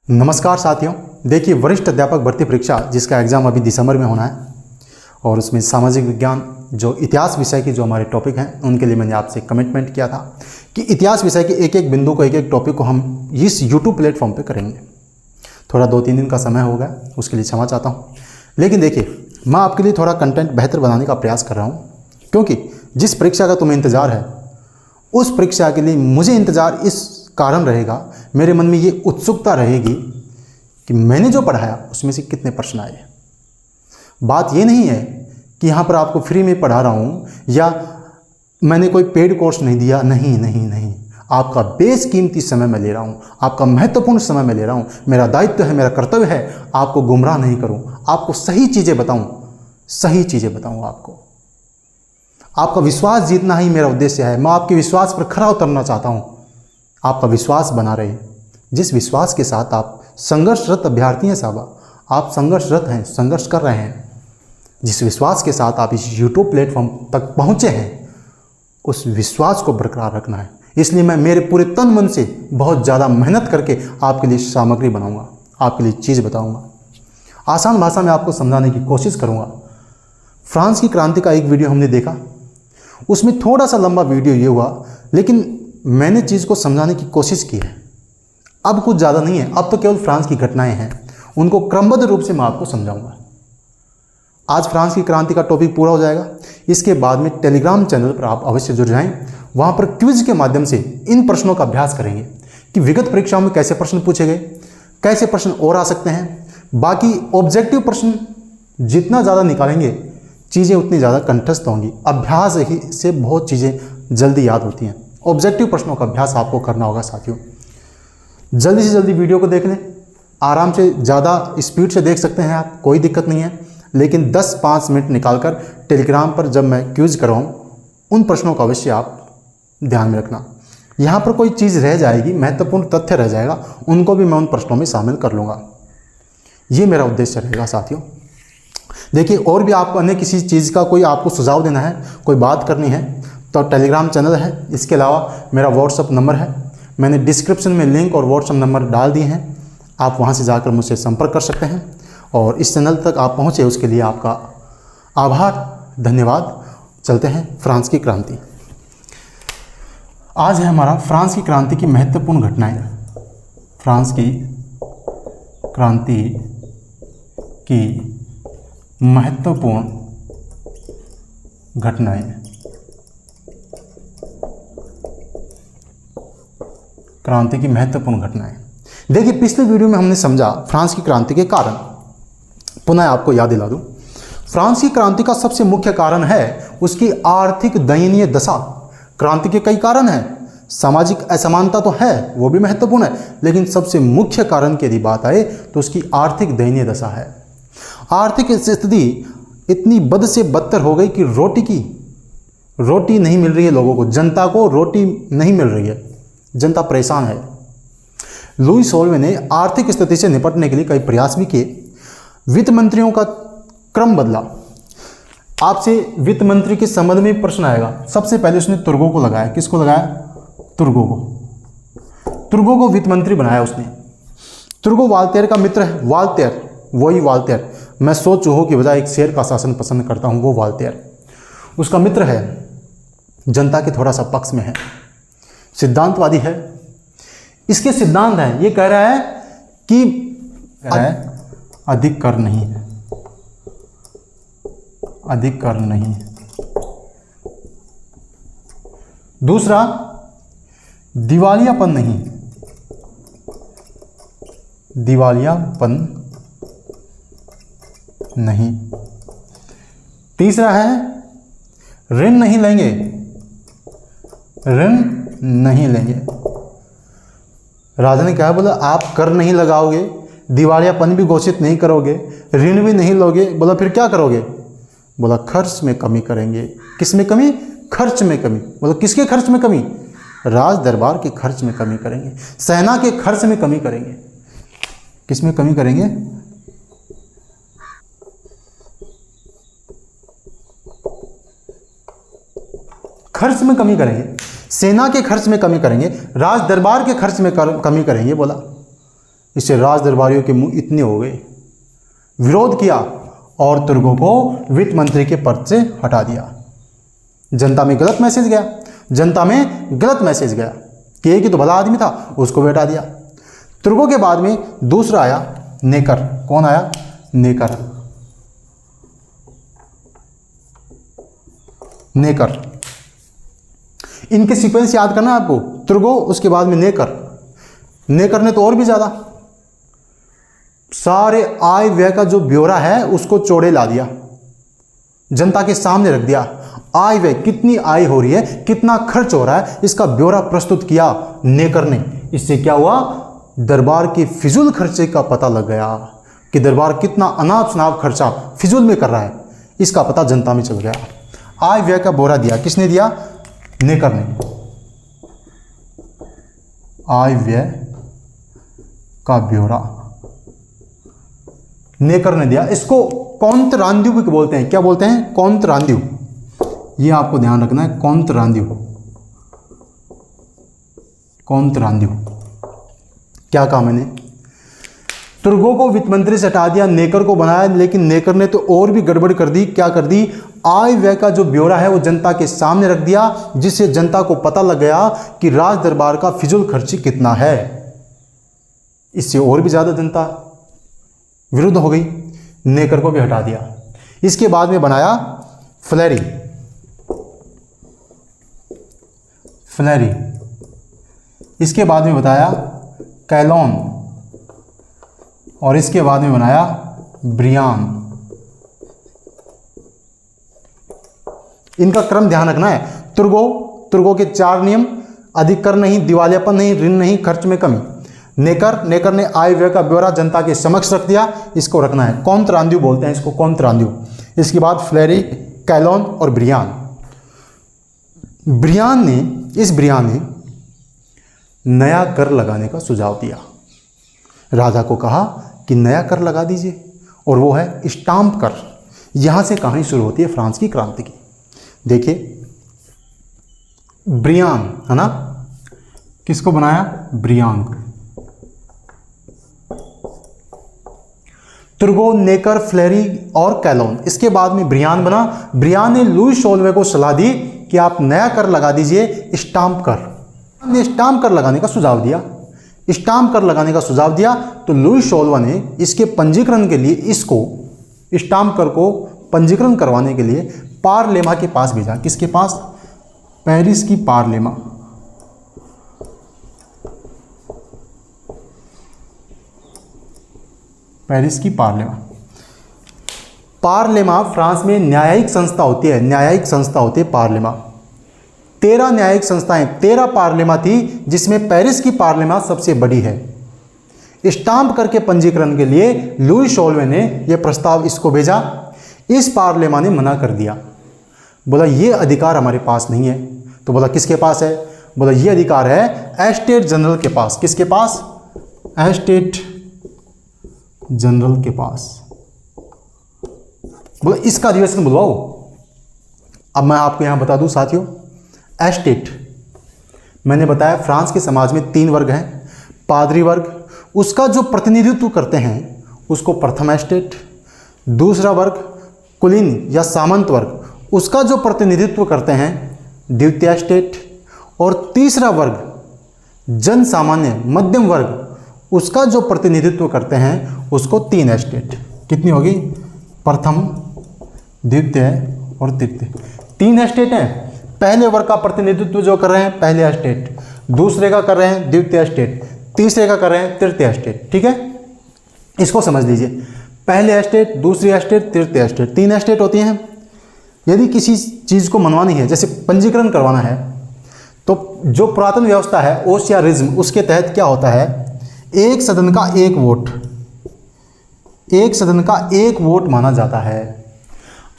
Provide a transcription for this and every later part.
नमस्कार साथियों, देखिए वरिष्ठ अध्यापक भर्ती परीक्षा जिसका एग्ज़ाम अभी दिसंबर में होना है और उसमें सामाजिक विज्ञान जो इतिहास विषय की जो हमारे टॉपिक हैं उनके लिए मैंने आपसे कमिटमेंट किया था कि इतिहास विषय के एक एक बिंदु को एक एक टॉपिक को हम इस यूट्यूब प्लेटफॉर्म पे करेंगे। थोड़ा 2-3 दिन का समय हो गया, उसके लिए क्षमा चाहता हूँ। लेकिन देखिए, मैं आपके लिए थोड़ा कंटेंट बेहतर बनाने का प्रयास कर रहा हूँ, क्योंकि जिस परीक्षा का तुम्हें इंतज़ार है उस परीक्षा के लिए मुझे इंतज़ार इस कारण रहेगा, मेरे मन में ये उत्सुकता रहेगी कि मैंने जो पढ़ाया उसमें से कितने प्रश्न आए। बात ये नहीं है कि यहाँ पर आपको फ्री में पढ़ा रहा हूँ या मैंने कोई पेड कोर्स नहीं दिया, नहीं। आपका बेशकीमती समय मैं ले रहा हूँ, आपका महत्वपूर्ण समय मैं ले रहा हूँ। मेरा दायित्व है, मेरा कर्तव्य है आपको गुमराह नहीं करूँ, आपको सही चीज़ें बताऊँ। आपका विश्वास जीतना ही मेरा उद्देश्य है। मैं आपके विश्वास पर खरा उतरना चाहता हूँ, आपका विश्वास बना रहे। जिस विश्वास के साथ आप संघर्षरत अभ्यर्थी हैं साहबा, आप संघर्षरत हैं, संघर्ष कर रहे हैं, जिस विश्वास के साथ आप इस यूट्यूब प्लेटफॉर्म तक पहुँचे हैं उस विश्वास को बरकरार रखना है। इसलिए मैं मेरे पूरे तन मन से बहुत ज़्यादा मेहनत करके आपके लिए सामग्री बनाऊँगा, आपके लिए चीज़ बताऊँगा, आसान भाषा में आपको समझाने की कोशिश करूँगा। फ्रांस की क्रांति का एक वीडियो हमने देखा, उसमें थोड़ा सा लंबा वीडियो ये हुआ, लेकिन मैंने चीज़ को समझाने की कोशिश की है। अब कुछ ज़्यादा नहीं है, अब तो केवल फ्रांस की घटनाएं हैं, उनको क्रमबद्ध रूप से मैं आपको समझाऊंगा। आज फ्रांस की क्रांति का टॉपिक पूरा हो जाएगा। इसके बाद में टेलीग्राम चैनल पर आप अवश्य जुड़ जाएं, वहाँ पर क्विज के माध्यम से इन प्रश्नों का अभ्यास करेंगे कि विगत परीक्षाओं में कैसे प्रश्न पूछे गए, कैसे प्रश्न और आ सकते हैं। बाकी ऑब्जेक्टिव प्रश्न जितना ज़्यादा निकालेंगे चीज़ें उतनी ज़्यादा कंठस्थ होंगी। अभ्यास ही से बहुत चीज़ें जल्दी याद होती हैं। ऑब्जेक्टिव प्रश्नों का अभ्यास आपको करना होगा साथियों। जल्दी से जल्दी वीडियो को देख लें, आराम से ज़्यादा स्पीड से देख सकते हैं आप, कोई दिक्कत नहीं है। लेकिन 10-5 मिनट निकालकर टेलीग्राम पर जब मैं क्विज करवाऊँ उन प्रश्नों का अवश्य आप ध्यान में रखना। यहाँ पर कोई चीज़ रह जाएगी, महत्वपूर्ण तथ्य रह जाएगा, उनको भी मैं उन प्रश्नों में शामिल कर लूँगा। ये मेरा उद्देश्य रहेगा साथियों। देखिए, और भी आपको अन्य किसी चीज़ का कोई आपको सुझाव देना है, कोई बात करनी है तो टेलीग्राम चैनल है। इसके अलावा मेरा व्हाट्सअप नंबर है, मैंने डिस्क्रिप्शन में लिंक और व्हाट्सअप नंबर डाल दिए हैं, आप वहां से जाकर मुझसे संपर्क कर सकते हैं। और इस चैनल तक आप पहुंचे उसके लिए आपका आभार, धन्यवाद। चलते हैं फ्रांस की क्रांति। आज है हमारा फ्रांस की क्रांति की महत्वपूर्ण घटनाएं। फ्रांस की क्रांति की महत्वपूर्ण घटनाएं। क्रांति की महत्वपूर्ण घटनाएं। देखिए, पिछले वीडियो में हमने समझा फ्रांस की क्रांति के कारण। पुनः आपको याद दिला दूं, फ्रांस की क्रांति का सबसे मुख्य कारण है उसकी आर्थिक दयनीय दशा। क्रांति के कई कारण हैं, सामाजिक असमानता तो है, वो भी महत्वपूर्ण है, लेकिन सबसे मुख्य कारण की यदि बात आए तो उसकी आर्थिक दयनीय दशा है। आर्थिक स्थिति इतनी बद से बदतर हो गई कि रोटी नहीं मिल रही है लोगों को, जनता को रोटी नहीं मिल रही है, जनता परेशान है। लुई सोल्वे ने आर्थिक स्थिति से निपटने के लिए कई प्रयास भी किए। वित्त मंत्रियों का क्रम बदला। आपसे वित्त मंत्री के संबंध में प्रश्न आएगा। सबसे पहले उसने तुर्गो को लगाया। किसको लगाया? तुर्गो को वित्त मंत्री बनाया उसने। तुर्गो वाल्तेर का मित्र है। वही वाल्तेर, मैं सो चूहों की बजाय एक शेर का शासन पसंद करता हूँ, वो वाल्तेर उसका मित्र है, जनता के थोड़ा सा पक्ष में है, सिद्धांतवादी है। इसके सिद्धांत हैं, ये कह रहा है कि अधिक कर नहीं है, अधिक कर नहीं है। दूसरा, दिवालियापन नहीं, दिवालियापन नहीं। तीसरा है ऋण नहीं लेंगे, ऋण नहीं लेंगे। राजा ने क्या बोला? आप कर नहीं लगाओगे, दिवालियापन भी घोषित नहीं करोगे, ऋण भी नहीं लोगे, बोला फिर क्या करोगे? बोला खर्च में कमी करेंगे। किस में कमी? खर्च में कमी। बोला किसके खर्च में कमी? राज दरबार के खर्च में कमी करेंगे, सेना के खर्च में कमी करेंगे। किस में कमी करेंगे? खर्च में कमी करेंगे, सेना के खर्च में कमी करेंगे, राज दरबार के खर्च में कमी करेंगे। बोला इससे राज दरबारियों के मुंह इतने हो गए, विरोध किया और तुर्गों को वित्त मंत्री के पद से हटा दिया। जनता में गलत मैसेज गया, जनता में गलत मैसेज गया कि एक ही तो भला आदमी था, उसको भी हटा दिया। तुर्गों के बाद में दूसरा आया नेकर। कौन आया? नेकर। नेकर, इनके सीक्वेंस याद करना है आपको। तुर्गो, उसके बाद में नेकर। नेकर ने तो और भी ज़्यादा सारे आय व्यय का जो ब्यौरा है उसको चौड़े ला दिया, जनता के सामने रख दिया। आय व्यय, कितनी आय हो रही है, कितना खर्च हो रहा है, इसका ब्यौरा प्रस्तुत किया नेकर ने। इससे क्या हुआ? दरबार के फिजूल खर्चे का पता लग गया कि दरबार कितना अनाप शनाप खर्चा फिजूल में कर रहा है, इसका पता जनता में चल गया। आय व्यय का ब्यौरा दिया, किसने दिया? नेकर ने। आय व्यय का ब्यौरा नेकर ने दिया। इसको कौंतरांद्यू भी बोलते हैं। क्या बोलते हैं? कौंतरांद्यू। ये आपको ध्यान रखना है, कौंतरांद्यू। कौंतरांद्यू क्या कहा मैंने? तुर्गों को वित्त मंत्री से हटा दिया, नेकर को बनाया, लेकिन नेकर ने तो और भी गड़बड़ कर दी। क्या कर दी? आय व्यय का जो ब्यौरा है वो जनता के सामने रख दिया, जिससे जनता को पता लग गया कि राज दरबार का फिजूल खर्ची कितना है। इससे और भी ज्यादा जनता विरुद्ध हो गई, नेकर को भी हटा दिया। इसके बाद में बनाया फ्लेरी। फ्लेरी। इसके बाद में बताया कैलोन, और इसके बाद में बनाया ब्रियान। इनका क्रम ध्यान रखना है। तुर्गों के 4 नियम: अधिक कर नहीं, दिवालियापन नहीं, ऋण नहीं, खर्च में कमी। नेकर ने आय व्यय का ब्यौरा जनता के समक्ष रख दिया, इसको रखना है। कौंतरांद्यू बोलते हैं इसको, कौंतरांद्यू। इसके बाद फ्लेरी, कैलोन और ब्रियान। इस ब्रियान ने नया कर लगाने का सुझाव दिया। राजा को कहा कि नया कर लगा दीजिए, और वो है स्टाम्प कर। यहां से कहानी शुरू होती है फ्रांस की क्रांति की। देखिए, ब्रियान है ना, किसको बनाया? ब्रियान को। तुर्गो, नेकर, फ्लेरी और कैलोन। इसके बाद में ब्रियान बना। ब्रियान ने लुई सोलवे को सलाह दी कि आप नया कर लगा दीजिए, स्टाम्प कर। ने स्टाम्प कर लगाने का सुझाव दिया। स्टाम्प कर लगाने का सुझाव दिया तो लुई सोलवा ने इसके पंजीकरण के लिए, इसको स्टाम्प कर को पंजीकरण करवाने के लिए पार्लेमा के पास भेजा। किसके पास? पेरिस की पार्लेमा। पेरिस की पार्लेमा। पार्लेमा फ्रांस में न्यायिक संस्था होती है, न्यायिक संस्था होती है पार्लेमा। 13 न्यायिक संस्थाएं, 13 पार्लेमा थी, जिसमें पेरिस की पार्लेमा सबसे बड़ी है। स्टाम्प करके पंजीकरण के लिए लुई सोलवे ने यह प्रस्ताव इसको भेजा। इस पार्लेमा ने मना कर दिया, बोला ये अधिकार हमारे पास नहीं है। तो बोला किसके पास है? बोला ये अधिकार है एस्टेट जनरल के पास। किसके पास? एस्टेट जनरल के पास। बोला इसका अधिवेशन बुलवाओ। अब मैं आपको यहां बता दूं साथियों, एस्टेट, मैंने बताया फ्रांस के समाज में 3 वर्ग हैं। पादरी वर्ग, उसका जो प्रतिनिधित्व करते हैं उसको प्रथम एस्टेट। दूसरा वर्ग कुलीन या सामंत वर्ग, उसका जो प्रतिनिधित्व करते हैं द्वितीय एस्टेट। और तीसरा वर्ग जन सामान्य मध्यम वर्ग, उसका जो प्रतिनिधित्व करते हैं उसको 3 एस्टेट। कितनी होगी? प्रथम, द्वितीय और तृतीय। 3 एस्टेट हैं। पहले वर्ग का प्रतिनिधित्व जो कर रहे हैं पहले एस्टेट, दूसरे का कर रहे हैं द्वितीय एस्टेट, तीसरे का कर रहे हैं तृतीय एस्टेट। ठीक है, इसको समझ लीजिए। पहले एस्टेट, दूसरी एस्टेट, तृतीय एस्टेट, 3 एस्टेट होती हैं। यदि किसी चीज़ को मनवानी है, जैसे पंजीकरण करवाना है, तो जो पुरातन व्यवस्था है ओसियारिज्म, उसके तहत क्या होता है? एक सदन का एक वोट, एक सदन का एक वोट माना जाता है।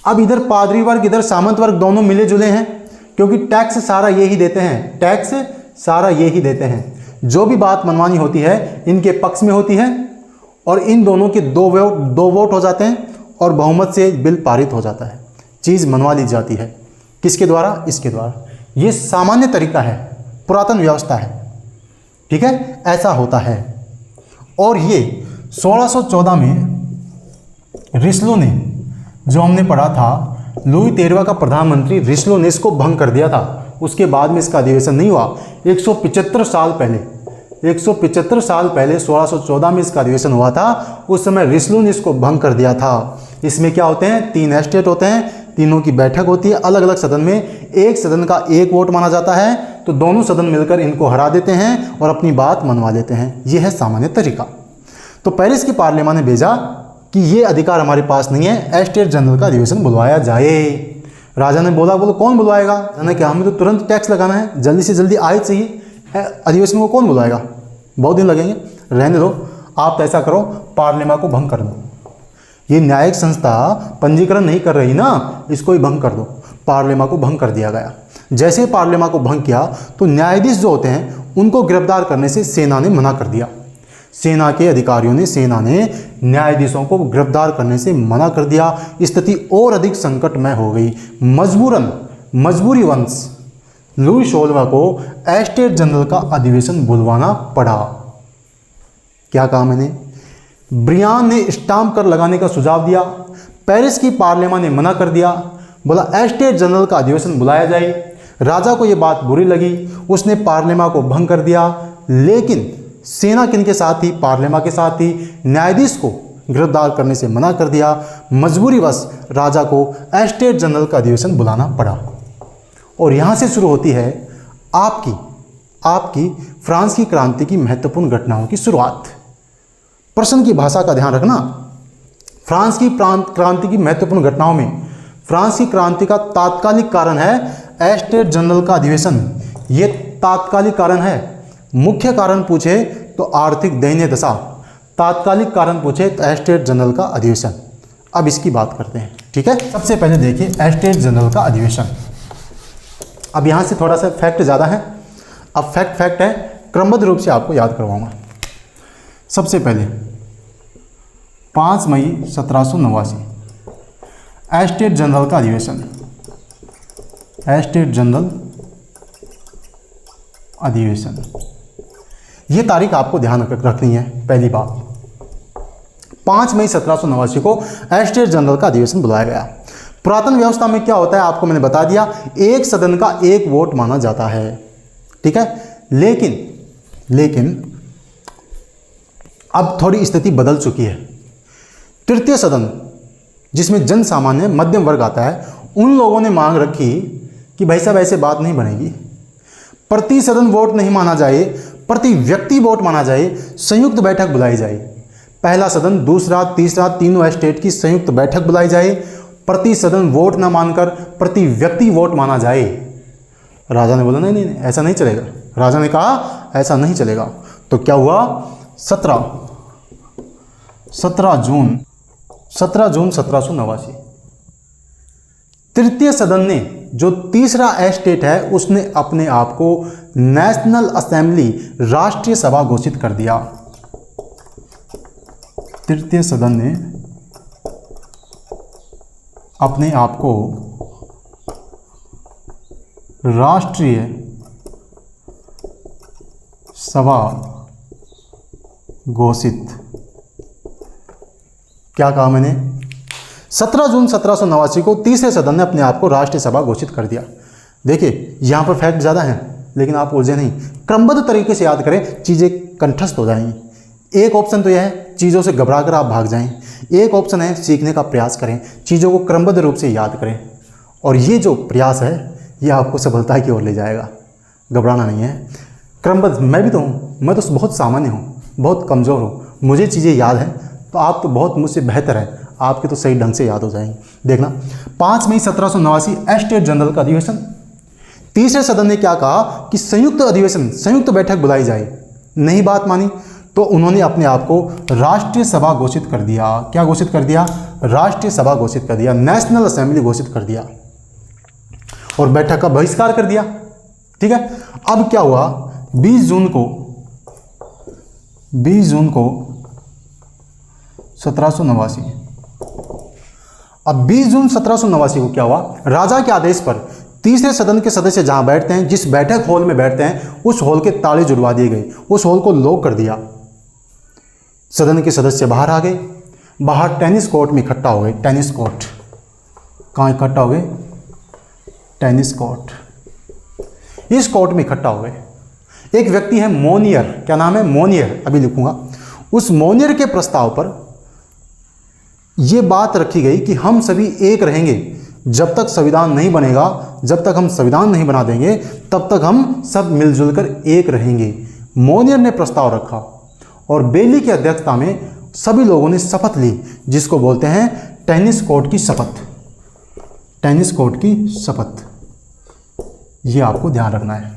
अब इधर पादरी वर्ग, इधर सामंत वर्ग, दोनों मिले जुले हैं, क्योंकि टैक्स सारा ये ही देते हैं, टैक्स सारा ये ही देते हैं। जो भी बात मनवानी होती है इनके पक्ष में होती है, और इन दोनों के 2 वोट हो जाते हैं, और बहुमत से बिल पारित हो जाता है, चीज़ मनवा ली जाती है। किसके द्वारा? इसके द्वारा। ये सामान्य तरीका है, पुरातन व्यवस्था है। ठीक है, ऐसा होता है। और ये 1614 में रिस्लो ने, जो हमने पढ़ा था, लुई 13वां का प्रधानमंत्री रिस्लो ने इसको भंग कर दिया था। उसके बाद में इसका अधिवेशन नहीं हुआ। 175 साल पहले 1614 में इसका अधिवेशन हुआ था। उस समय रिस्लो ने इसको भंग कर दिया था। इसमें क्या होते हैं, 3 एस्टेट होते हैं, तीनों की बैठक होती है अलग अलग सदन में। एक सदन का एक वोट माना जाता है, तो दोनों सदन मिलकर इनको हरा देते हैं और अपनी बात मनवा लेते हैं। यह है सामान्य तरीका। तो पेरिस की पार्लियामेंट ने भेजा कि ये अधिकार हमारे पास नहीं है, एस्टेट जनरल का अधिवेशन बुलवाया जाए। राजा ने बोला, बोलो कौन बुलवाएगा? राजा ने कहा, हमें तो तुरंत टैक्स लगाना है, जल्दी से जल्दी आए चाहिए, अधिवेशन को कौन बुलाएगा, बहुत दिन लगेंगे, रहने दो, आप तो ऐसा करो पार्लियामेंट को भंग कर दो। ये न्यायिक संस्था पंजीकरण नहीं कर रही ना, इसको ही भंग कर दो। पार्लियामेंट को भंग कर दिया गया। जैसे पार्लियामेंट को भंग किया तो न्यायाधीश जो होते हैं उनको गिरफ्तार करने से सेना ने मना कर दिया। सेना के अधिकारियों ने, सेना ने न्यायाधीशों को गिरफ्तार करने से मना कर दिया। स्थिति और अधिक संकटमय हो गई। मजबूरी वंश लुई 16वां को एस्टेट जनरल का अधिवेशन बुलवाना पड़ा। क्या कहा मैंने? ब्रियान ने स्टाम्प कर लगाने का सुझाव दिया। पेरिस की पार्लियामेंट ने मना कर दिया, बोला एस्टेट जनरल का अधिवेशन बुलाया जाए। राजा को यह बात बुरी लगी, उसने पार्लियामेंट को भंग कर दिया। लेकिन सेना किनके साथ थी? पार्लियामेंट के साथ थी। न्यायाधीश को गिरफ्तार करने से मना कर दिया। मजबूरीवश राजा को एस्टेट जनरल का अधिवेशन बुलाना पड़ा। और यहाँ से शुरू होती है आपकी फ्रांस की क्रांति की महत्वपूर्ण घटनाओं की शुरुआत। प्रश्न की भाषा का ध्यान रखना। फ्रांस की क्रांति की महत्वपूर्ण घटनाओं में फ्रांस की क्रांति का तात्कालिक कारण है एस्टेट जनरल का अधिवेशन। ये तात्कालिक कारण है। मुख्य कारण पूछे तो आर्थिक दयनीय दशा, तात्कालिक कारण पूछे तो एस्टेट जनरल का अधिवेशन। अब इसकी बात करते हैं, ठीक है। सबसे पहले देखिए एस्टेट जनरल का अधिवेशन। अब यहाँ से थोड़ा सा फैक्ट ज़्यादा है। अब फैक्ट है, क्रमबद्ध रूप से आपको याद करवाऊंगा। सबसे पहले 5 मई 1789 एस्टेट जनरल का अधिवेशन। एस्टेट जनरल अधिवेशन, ये तारीख आपको ध्यान रखनी है। पहली बात, 5 मई 1789 को एस्टेट जनरल का अधिवेशन बुलाया गया। पुरातन व्यवस्था में क्या होता है आपको मैंने बता दिया, एक सदन का एक वोट माना जाता है, ठीक है। लेकिन अब थोड़ी स्थिति बदल चुकी है। तृतीय सदन, जिसमें जन सामान्य मध्यम वर्ग आता है, उन लोगों ने मांग रखी कि भाई साहब ऐसे बात नहीं बनेगी, प्रति सदन वोट नहीं माना जाए, प्रति व्यक्ति वोट माना जाए, संयुक्त बैठक बुलाई जाए। पहला सदन, दूसरा, तीसरा, तीनों एस्टेट की संयुक्त बैठक बुलाई जाए। प्रति सदन वोट न मानकर प्रति व्यक्ति वोट माना जाए। राजा ने बोला नहीं, ऐसा नहीं चलेगा। राजा ने कहा ऐसा नहीं चलेगा। तो क्या हुआ? 17 जून 1789 तृतीय सदन ने, जो तीसरा एस्टेट है, उसने अपने आप को नेशनल असेंबली, राष्ट्रीय सभा घोषित कर दिया। तृतीय सदन ने अपने आप को राष्ट्रीय सभा घोषित, क्या कहा मैंने? 17 जून 1789 को तीसरे सदन ने अपने आप को राष्ट्रीय सभा घोषित कर दिया। देखिए यहाँ पर फैक्ट ज़्यादा हैं, लेकिन आप उलझे नहीं, क्रमबद्ध तरीके से याद करें, चीज़ें कंठस्थ हो जाएंगी। एक ऑप्शन तो यह है चीज़ों से घबरा कर आप भाग जाएं, एक ऑप्शन है सीखने का प्रयास करें, चीज़ों को क्रमबद्ध रूप से याद करें। और ये जो प्रयास है ये आपको सफलता की ओर ले जाएगा। घबराना नहीं है, क्रमबद्ध। मैं भी तो हूँ, मैं तो बहुत सामान्य हूँ, बहुत कमज़ोर हूँ, मुझे चीज़ें याद हैं, तो आप तो बहुत मुझसे बेहतर है, आपके तो सही ढंग से याद हो जाएंगे। देखना, 5 मई 1789 एस्टेट जनरल का अधिवेशन। तीसरे सदन ने क्या कहा कि संयुक्त अधिवेशन, संयुक्त बैठक बुलाई जाए। नहीं बात मानी तो उन्होंने अपने आप को राष्ट्रीय सभा घोषित कर दिया। क्या घोषित कर दिया? राष्ट्रीय सभा घोषित कर दिया, नेशनल असेंबली घोषित कर दिया और बैठक का बहिष्कार कर दिया, ठीक है। अब क्या हुआ? 20 जून को 1789, अब 20 जून 1789 को क्या हुआ? राजा के आदेश पर तीसरे सदन के सदस्य जहां बैठते हैं, जिस बैठक हॉल में बैठते हैं, उस हॉल के ताले जुड़वा दिए गए, उस हॉल को लॉक कर दिया। सदन के सदस्य बाहर आ गए, बाहर टेनिस कोर्ट में इकट्ठा हो गए। टेनिस कोर्ट कहाँ इकट्ठा हो गए? टेनिस कोर्ट, इस कोर्ट में इकट्ठा हो गए। एक व्यक्ति है मोनियर, क्या नाम है? मोनियर, अभी लिखूंगा। उस मोनियर के प्रस्ताव पर यह बात रखी गई कि हम सभी एक रहेंगे जब तक संविधान नहीं बनेगा, जब तक हम संविधान नहीं बना देंगे तब तक हम सब मिलजुल कर एक रहेंगे। मोनियर ने प्रस्ताव रखा और बेली की अध्यक्षता में सभी लोगों ने शपथ ली, जिसको बोलते हैं टेनिस कोर्ट की शपथ। टेनिस कोर्ट की शपथ, ये आपको ध्यान रखना है।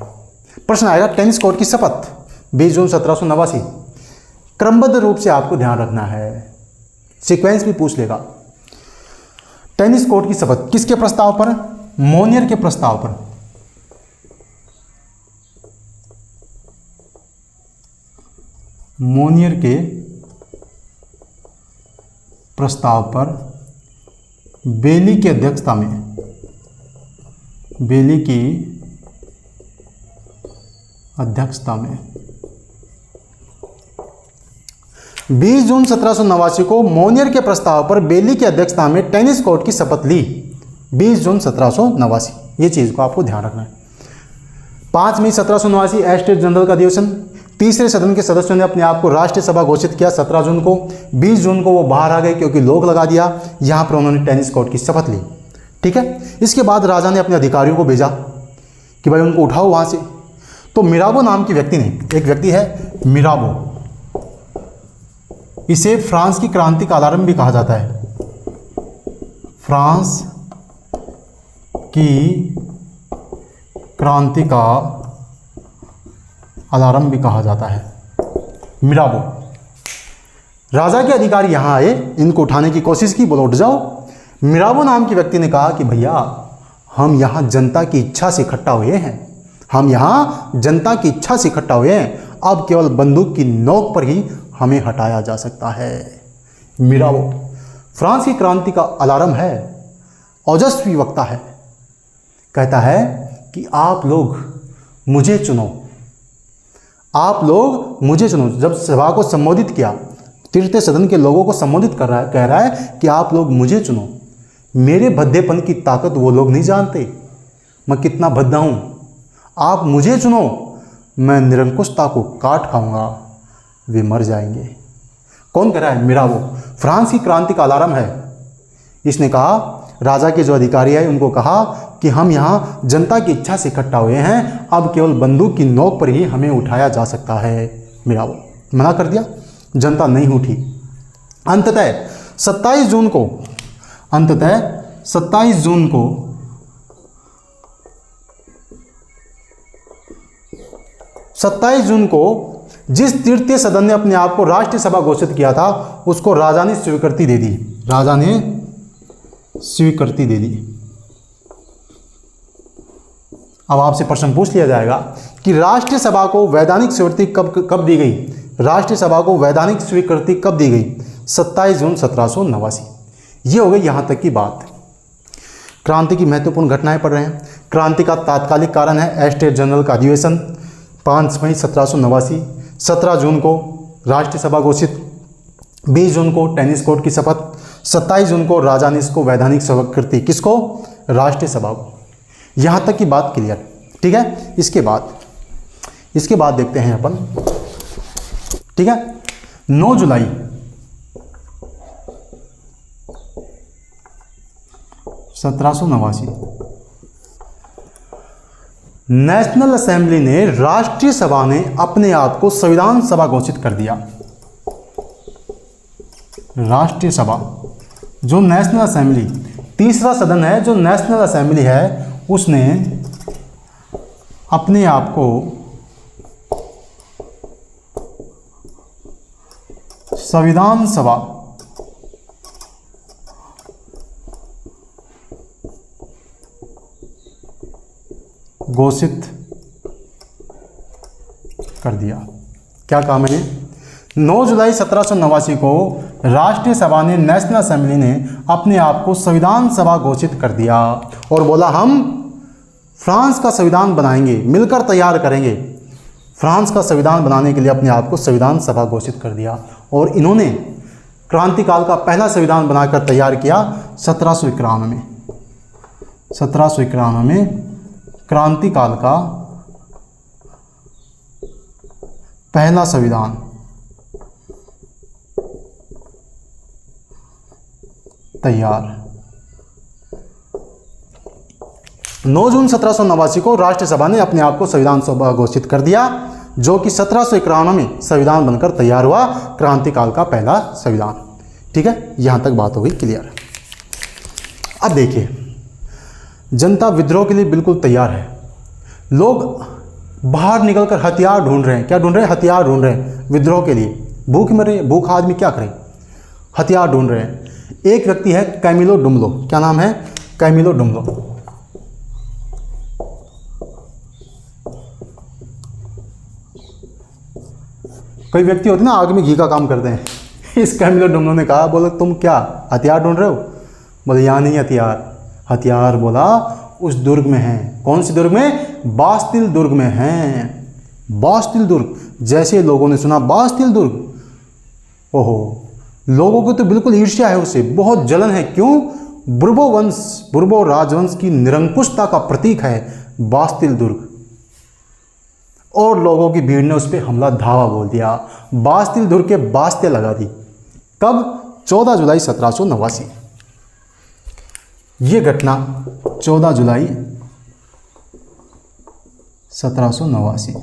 प्रश्न आएगा टेनिस कोर्ट की शपथ 20 जून 1789। क्रमबद्ध रूप से आपको ध्यान रखना है, सीक्वेंस भी पूछ लेगा। टेनिस कोर्ट की शपथ किसके प्रस्ताव पर? मोनियर के प्रस्ताव पर। मोनियर के प्रस्ताव पर बेली की अध्यक्षता में, बेली की अध्यक्षता में 20 जून 1789 को मोनियर के प्रस्ताव पर बेली की अध्यक्षता में टेनिस कोर्ट की शपथ ली। 20 जून 1789, ये चीज़ को आपको ध्यान रखना है। 5 मई 1789 एस्टेट जनरल का अधिवेशन। तीसरे सदन के सदस्यों ने अपने आप को राष्ट्रीय सभा घोषित किया 17 जून को। 20 जून को वो बाहर आ गए क्योंकि लोग लगा दिया। यहाँ पर उन्होंने टेनिस कोर्ट की शपथ ली। ठीक है, इसके बाद राजा ने अपने अधिकारियों को भेजा कि भाई उनको उठाओ वहाँ से। तो मिराबो नाम की व्यक्ति ने, एक व्यक्ति है मिराबो, इसे फ्रांस की क्रांति का अलार्म भी कहा जाता है। फ्रांस की क्रांति का अलार्म भी कहा जाता है। मिराबो, राजा के अधिकारी यहां आए, इनको उठाने की कोशिश की, बोलो उठ जाओ। मिराबो नाम के व्यक्ति ने कहा कि भैया हम यहां जनता की इच्छा से इकट्ठा हुए हैं, हम यहां जनता की इच्छा से इकट्ठा हुए हैं, अब केवल बंदूक की नोक पर ही हमें हटाया जा सकता है। मिराबो फ्रांस की क्रांति का अलार्म है, ओजस्वी वक्ता है, कहता है कि आप लोग मुझे चुनो, आप लोग मुझे चुनो। जब सभा को संबोधित किया, तृतीय सदन के लोगों को संबोधित कर रहा है, कह रहा है कि आप लोग मुझे चुनो। मेरे भद्देपन की ताकत वो लोग नहीं जानते, मैं कितना भद्दा हूँ। आप मुझे चुनो, मैं निरंकुशता को काट खाऊंगा, वे मर जाएंगे। कौन कह रहा है? मिराबो। फ्रांस की क्रांति का अलार्म है। इसने कहा, राजा के जो अधिकारी है उनको कहा कि हम यहाँ जनता की इच्छा से इकट्ठा हुए हैं, अब केवल बंदूक की नोक पर ही हमें उठाया जा सकता है। मिराबो मना कर दिया, जनता नहीं उठी। अंततः 27 जून को 27 जून को जिस तृतीय सदन ने अपने आप को राष्ट्रीय सभा घोषित किया था, उसको राजा ने स्वीकृति दे दी। राजा ने स्वीकृति दे दी। अब आपसे प्रश्न पूछ लिया जाएगा कि राष्ट्रीय सभा को वैधानिक स्वीकृति कब दी गई? राष्ट्रीय सभा को वैधानिक स्वीकृति कब दी गई? 27 जून 1789। ये हो गई यहाँ तक की बात। क्रांति की महत्वपूर्ण घटनाएं पढ़ रहे हैं। क्रांति का तात्कालिक कारण है एस्टेट जनरल का अधिवेशन 5 मई 1789। 17 जून को राष्ट्रीय सभा घोषित, 20 जून को टेनिस कोर्ट की शपथ, 27 जून को राजा ने इसको वैधानिक स्वीकृति, किसको? राष्ट्रीय सभा को। यहाँ तक की बात क्लियर, ठीक है। इसके बाद देखते हैं अपन, ठीक है। 9 जुलाई 1789 नेशनल असेंबली ने, राष्ट्रीय सभा ने अपने आप को संविधान सभा घोषित कर दिया। राष्ट्रीय सभा, जो नेशनल असेंबली, तीसरा सदन है जो नेशनल असेंबली है, उसने अपने आप को संविधान सभा घोषित कर दिया। क्या काम है? 9 जुलाई 1789 को राष्ट्रीय सभा ने, नेशनल असेंबली ने अपने आप को संविधान सभा घोषित कर दिया और बोला हम फ्रांस का संविधान बनाएंगे, मिलकर तैयार करेंगे। फ्रांस का संविधान बनाने के लिए अपने आप को संविधान सभा घोषित कर दिया और इन्होंने क्रांतिकाल का पहला संविधान बनाकर तैयार किया 1791 में। 1791 में क्रांतिकाल का पहला संविधान तैयार। 9 जून 1789 को राष्ट्रसभा ने अपने आप को संविधान सभा घोषित कर दिया, जो कि 1791 में संविधान बनकर तैयार हुआ, क्रांतिकाल का पहला संविधान। ठीक है, यहां तक बात हो गई क्लियर। अब देखिए, जनता विद्रोह के लिए बिल्कुल तैयार है। लोग बाहर निकलकर हथियार ढूंढ रहे हैं। क्या ढूंढ रहे हैं? हथियार ढूंढ रहे हैं विद्रोह के लिए। भूख मरे, भूखा आदमी क्या करे? हथियार ढूंढ रहे हैं। एक व्यक्ति है कैमिलो डुमलो। क्या नाम है? कैमिलो डुमलो। कई व्यक्ति होते हैं ना, आग में घी का काम करते हैं। इस कैमिलो डुमलो ने कहा, बोला तुम क्या हथियार ढूंढ रहे हो? बोले यहाँ नहीं हथियार। हथियार बोला उस दुर्ग में है। कौन सी दुर्ग में? बास्तिल दुर्ग में है। बास्तिल दुर्ग। जैसे लोगों ने सुना बास्तिल दुर्ग, ओहो, लोगों को तो बिल्कुल ईर्ष्या है, उससे बहुत जलन है। क्यों? बुर्बो वंश, बुर्बो राजवंश की निरंकुशता का प्रतीक है बास्तिल दुर्ग। और लोगों की भीड़ ने उस पर हमला धावा बोल दिया। बास्तिल दुर्ग के बास्ते लगा दी। कब? 14 जुलाई 1789। ये घटना 14 जुलाई 1789।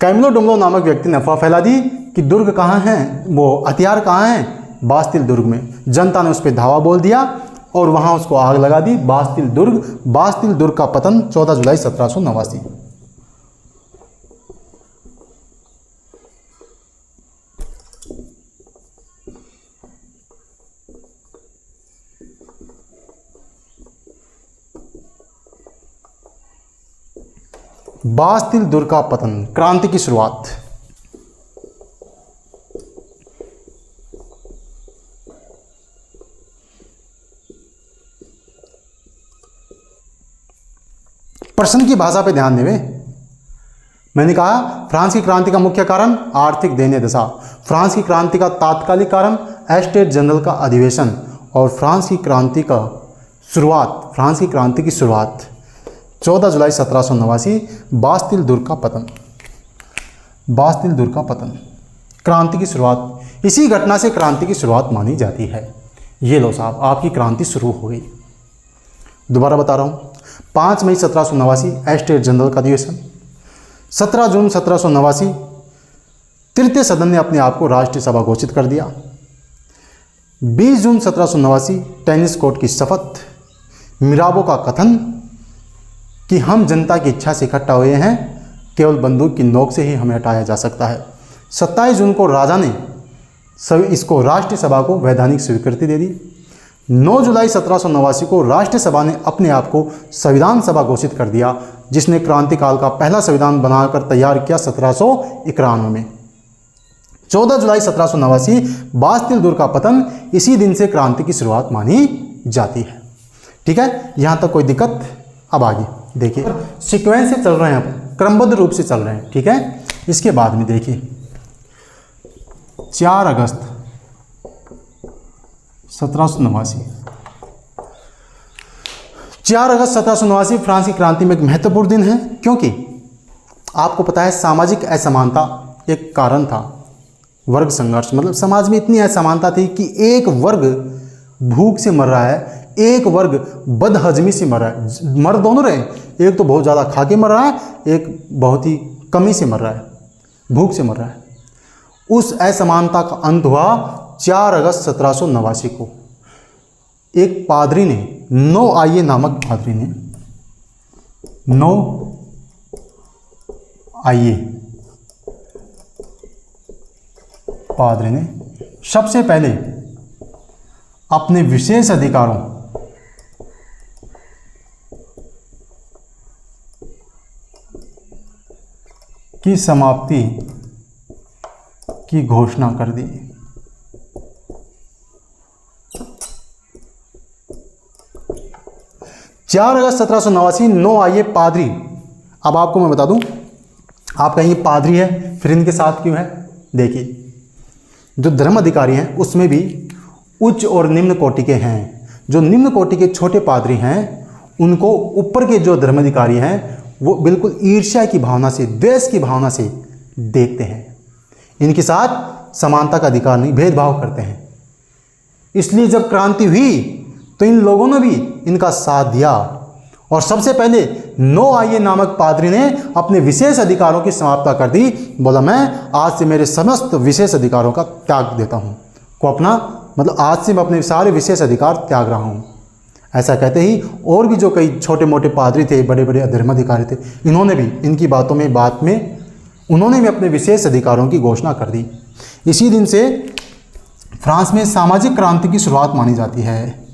कैमिलो डुमलो नामक व्यक्ति ने अफवाह फैला दी कि दुर्ग कहाँ है, वो हथियार कहाँ है? बास्तिल दुर्ग में। जनता ने उस पर धावा बोल दिया और वहां उसको आग लगा दी। बास्तिल दुर्ग। बास्तिल दुर्ग का पतन 14 जुलाई 1789। बास्तिल दुर्ग का पतन, क्रांति की शुरुआत। प्रश्न की भाषा पे ध्यान देवे। मैंने कहा फ्रांस की क्रांति का मुख्य कारण आर्थिक दैन्य दशा, फ्रांस की क्रांति का तात्कालिक कारण एस्टेट जनरल का अधिवेशन, और फ्रांस की क्रांति का शुरुआत, फ्रांस की क्रांति की शुरुआत 14 जुलाई 1789, बास्तिल दुर्ग का पतन। बास्तिल दुर्ग का पतन, क्रांति की शुरुआत। इसी घटना से क्रांति की शुरुआत मानी जाती है। ये लो साहब, आपकी क्रांति शुरू हो गई। दोबारा बता रहा हूँ, 5 मई 1789 एस्टेट जनरल का अधिवेशन। 17 जून 1789 तृतीय सदन ने अपने आप को राष्ट्रीय सभा घोषित कर दिया। 20 जून 1789 टेनिस कोर्ट की शपथ। मिराबो का कथन कि हम जनता की इच्छा से इकट्ठा हुए हैं, केवल बंदूक की नोक से ही हमें हटाया जा सकता है। 27 जून को राजा ने इसको राष्ट्रीय सभा को वैधानिक स्वीकृति दे दी। 9 जुलाई 1789 को राष्ट्रीय सभा ने अपने आप को संविधान सभा घोषित कर दिया, जिसने क्रांतिकाल का पहला संविधान बनाकर तैयार किया 1791 में। 14 जुलाई 1789 बास्तिल दुर्ग का पतन। इसी दिन से क्रांति की शुरुआत मानी जाती है। ठीक है, यहाँ तक कोई दिक्कत? अब आगे देखिए, सीक्वेंस से चल रहे हैं, आप क्रमबद्ध रूप से चल रहे हैं। ठीक है, इसके बाद में देखिए 4 अगस्त 1789। 4 अगस्त 1789 फ्रांस की क्रांति में एक महत्वपूर्ण दिन है, क्योंकि आपको पता है सामाजिक असमानता एक कारण था। वर्ग संघर्ष, मतलब समाज में इतनी असमानता थी कि एक वर्ग भूख से मर रहा है, एक वर्ग बदहजमी से मर रहा है। मर दोनों रहे, एक तो बहुत ज़्यादा खा के मर रहा है, एक बहुत ही कमी से मर रहा है, भूख से मर रहा है। उस असमानता का अंत हुआ 4 अगस्त 1789 को। एक पादरी ने, नो आइए नामक पादरी ने, नो आइए पादरी ने सबसे पहले अपने विशेष अधिकारों की समाप्ति की घोषणा कर दी। चार अगस्त 1789 नो आइए पादरी। अब आपको मैं बता दूं, आप कहेंगे पादरी है फिर इनके साथ क्यों है? देखिए, जो धर्म अधिकारी हैं उसमें भी उच्च और निम्न कोटि के हैं। जो निम्न कोटि के छोटे पादरी हैं उनको ऊपर के जो धर्माधिकारी हैं वो बिल्कुल ईर्ष्या की भावना से, द्वेष की भावना से देखते हैं। इनके साथ समानता का अधिकार नहीं, भेदभाव करते हैं। इसलिए जब क्रांति हुई तो इन लोगों ने भी इनका साथ दिया और सबसे पहले नो आइए नामक पादरी ने अपने विशेष अधिकारों की समाप्ति कर दी। बोला, मैं आज से मेरे समस्त विशेष अधिकारों का त्याग देता हूँ, को अपना मतलब आज से मैं अपने सारे विशेष अधिकार त्याग रहा हूँ। ऐसा कहते ही और भी जो कई छोटे मोटे पादरी थे, बड़े बड़े धर्माधिकारी थे, इन्होंने भी इनकी बात में उन्होंने भी अपने विशेष अधिकारों की घोषणा कर दी। इसी दिन से फ्रांस में सामाजिक क्रांति की शुरुआत मानी जाती है।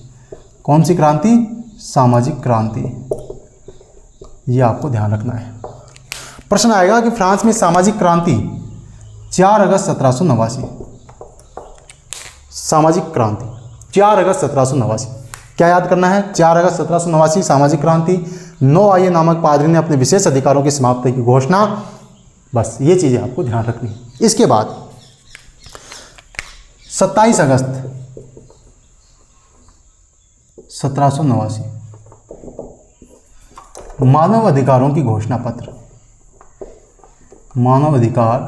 कौन सी क्रांति? सामाजिक क्रांति। ये आपको ध्यान रखना है। प्रश्न आएगा कि फ्रांस में सामाजिक क्रांति 4 अगस्त 1789। सामाजिक क्रांति 4 अगस्त 1789। क्या याद करना है? 4 अगस्त 1789 सामाजिक क्रांति। नो आइए नामक पादरी ने अपने विशेष अधिकारों की समाप्ति की घोषणा। बस ये चीज़ें आपको ध्यान रखनी है। इसके बाद 27 अगस्त 1789 मानव अधिकारों की घोषणा पत्र। मानव अधिकार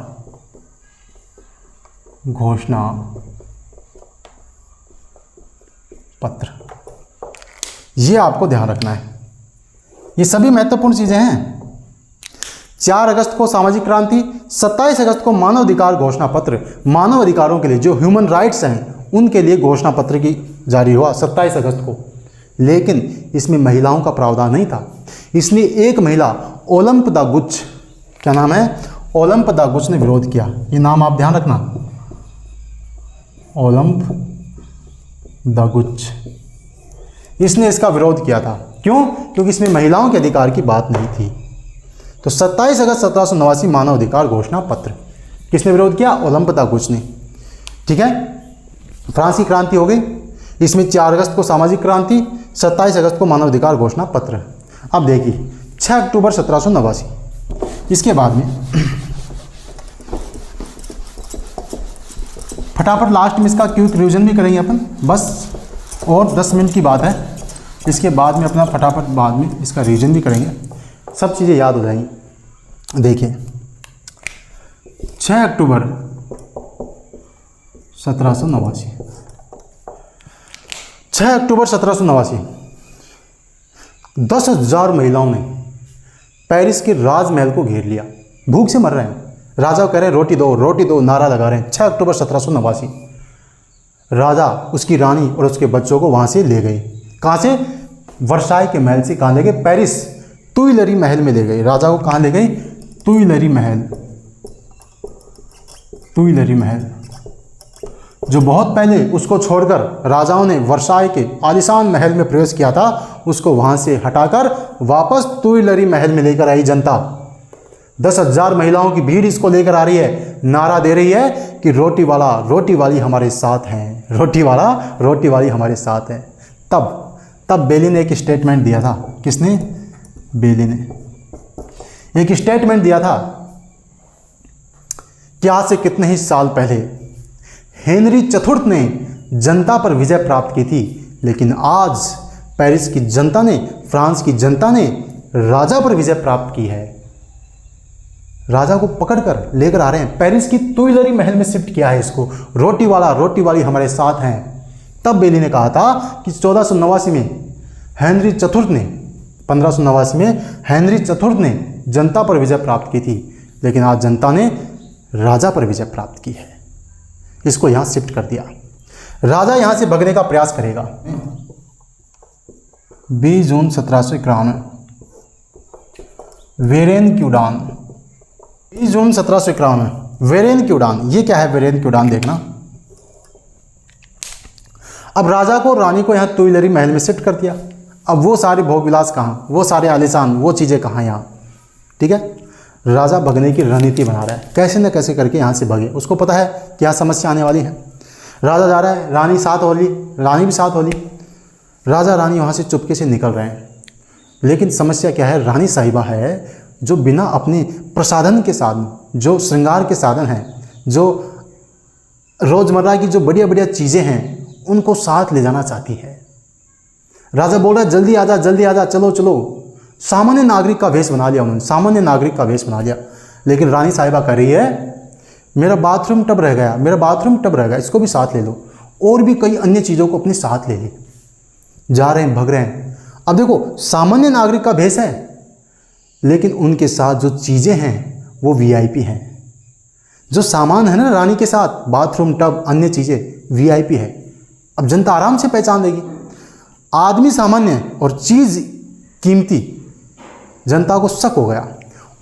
घोषणा पत्र, ये आपको ध्यान रखना है। ये सभी महत्वपूर्ण चीजें हैं। 4 अगस्त को सामाजिक क्रांति, 27 अगस्त को मानव अधिकार घोषणा पत्र। मानव अधिकारों के लिए जो ह्यूमन राइट्स हैं उनके लिए घोषणा पत्र की जारी हुआ 27 अगस्त को। लेकिन इसमें महिलाओं का प्रावधान नहीं था, इसलिए एक महिला ओलंप द गुच, क्या नाम है? ओलंप द गुच ने विरोध किया। ये नाम आप ध्यान रखना, ओलंप द गुच। इसने इसका विरोध किया था। क्यों? क्योंकि इसमें महिलाओं के अधिकार की बात नहीं थी। तो 27 अगस्त 1789 मानव अधिकार घोषणा पत्र किसने विरोध किया? ओलंप द गुच ने। ठीक है, फ्रांस की क्रांति हो गई। इसमें 4 अगस्त को सामाजिक क्रांति, 27 अगस्त को मानव अधिकार घोषणा पत्र। अब देखिए 6 अक्टूबर 1789, इसके बाद में फटाफट लास्ट में इसका क्विक रिवीजन भी करेंगे अपन, बस और 10 मिनट की बात है। इसके बाद में अपना फटाफट बाद में इसका रिवीजन भी करेंगे, सब चीज़ें याद हो जाएंगी। देखिए 6 अक्टूबर 1789, 6 अक्टूबर 1789 10,000 महिलाओं ने पेरिस के राजमहल को घेर लिया। भूख से मर रहे हैं, राजा कह रहे हैं रोटी दो रोटी दो, नारा लगा रहे हैं। 6 अक्टूबर 1789 राजा उसकी रानी और उसके बच्चों को वहाँ से ले गए। कहाँ से? वर्साई के महल से। कहाँ ले गए? पेरिस तुइलरी महल में ले गए। राजा को कहाँ ले गए? तुइलरी महल। तुइलरी महल जो बहुत पहले उसको छोड़कर राजाओं ने वर्साई के आलीशान महल में प्रवेश किया था, उसको वहाँ से हटाकर वापस तुइलरी महल में लेकर आई जनता। 10,000 महिलाओं की भीड़ इसको लेकर आ रही है, नारा दे रही है कि रोटी वाला रोटी वाली हमारे साथ हैं, रोटी वाला रोटी वाली हमारे साथ है। तब बेली ने एक स्टेटमेंट दिया था। किसने? बेली ने एक स्टेटमेंट दिया था कि आज से कितने ही साल पहले हेनरी चतुर्थ ने जनता पर विजय प्राप्त की थी, लेकिन आज पेरिस की जनता ने, फ्रांस की जनता ने राजा पर विजय प्राप्त की है। राजा को पकड़कर लेकर आ रहे हैं, पेरिस की तुइलरी महल में शिफ्ट किया है इसको। रोटी वाला रोटी वाली हमारे साथ हैं। तब बेली ने कहा था कि 1489 में हेनरी चतुर्थ ने, 1589 में हेनरी चतुर्थ ने जनता पर विजय प्राप्त की थी, लेकिन आज जनता ने राजा पर विजय प्राप्त की है। इसको यहाँ शिफ्ट कर दिया। राजा यहाँ से भगने का प्रयास करेगा। 20 जून 1751 वेरेन की उड़ान। 20 जून 1751 वेरेन की उड़ान। ये क्या है वेरेन की उड़ान? देखना। अब राजा को रानी को यहाँ तुइलरी महल में शिफ्ट कर दिया। अब वो सारे भोग विलास कहाँ, वो सारे आलीशान, वो चीज़ें कहाँ यहाँ? ठीक है, राजा भगने की रणनीति बना रहा है, कैसे न कैसे करके यहाँ से भगे। उसको पता है कि यहाँ समस्या आने वाली है। राजा जा रहा है, रानी साथ हो ली, रानी भी साथ हो ली। राजा रानी वहाँ से चुपके से निकल रहे हैं, लेकिन समस्या क्या है? रानी साहिबा है जो बिना अपने प्रसाधन के साधन, जो श्रृंगार के साधन हैं, जो रोजमर्रा की जो बढ़िया बढ़िया चीज़ें हैं, उनको साथ ले जाना चाहती है। राजा बोल रहा है जल्दी आजा, जल्दी आजा, चलो चलो। सामान्य नागरिक का वेश बना लिया उन्होंने, सामान्य नागरिक का वेश बना लिया। लेकिन रानी साहिबा कर रही है मेरा बाथरूम टब रह गया, मेरा बाथरूम टब रह गया, इसको भी साथ ले लो। और भी कई अन्य चीज़ों को अपने साथ ले ली। जा रहे हैं, भग रहे हैं। अब देखो सामान्य नागरिक का भेष है, लेकिन उनके साथ जो चीज़ें हैं वो वीआईपी हैं। जो सामान है ना रानी के साथ, बाथरूम टब अन्य चीज़ें, वीआईपी है। अब जनता आराम से पहचान देगी। आदमी सामान्य और चीज़ कीमती, जनता को शक हो गया।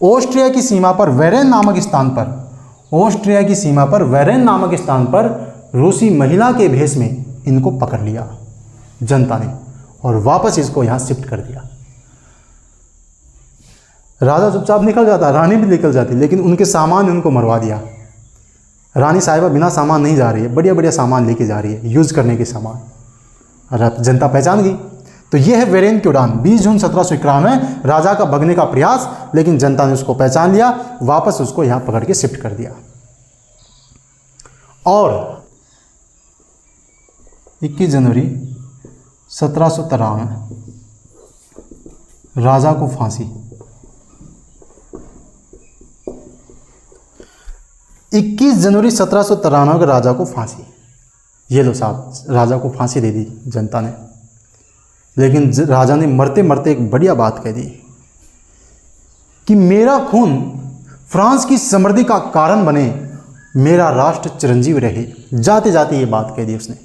ऑस्ट्रिया की सीमा पर वेरेन नामक स्थान पर, ऑस्ट्रिया की सीमा पर वेरेन नामक स्थान पर रूसी महिला के भेष में इनको पकड़ लिया जनता ने और वापस इसको यहाँ शिफ्ट कर दिया। राजा चुपचाप निकल जाता, रानी भी निकल जाती, लेकिन उनके सामान उनको मरवा दिया। रानी साहिबा बिना सामान नहीं जा रही है, बढ़िया बढ़िया सामान लेके जा रही है, यूज़ करने के सामान। और जनता पहचान गई। तो ये है वेरेन की उड़ान। 20 जून 1791 राजा का भगने का प्रयास, लेकिन जनता ने उसको पहचान लिया, वापस उसको यहाँ पकड़ के शिफ्ट कर दिया। और 21 जनवरी 1793 राजा को फांसी। 21 जनवरी 1793 को राजा को फांसी। ये लो साहब, राजा को फांसी दे दी जनता ने। लेकिन राजा ने मरते मरते एक बढ़िया बात कह दी कि मेरा खून फ्रांस की समृद्धि का कारण बने, मेरा राष्ट्र चिरंजीव रहे। जाते जाते ये बात कह दी उसने,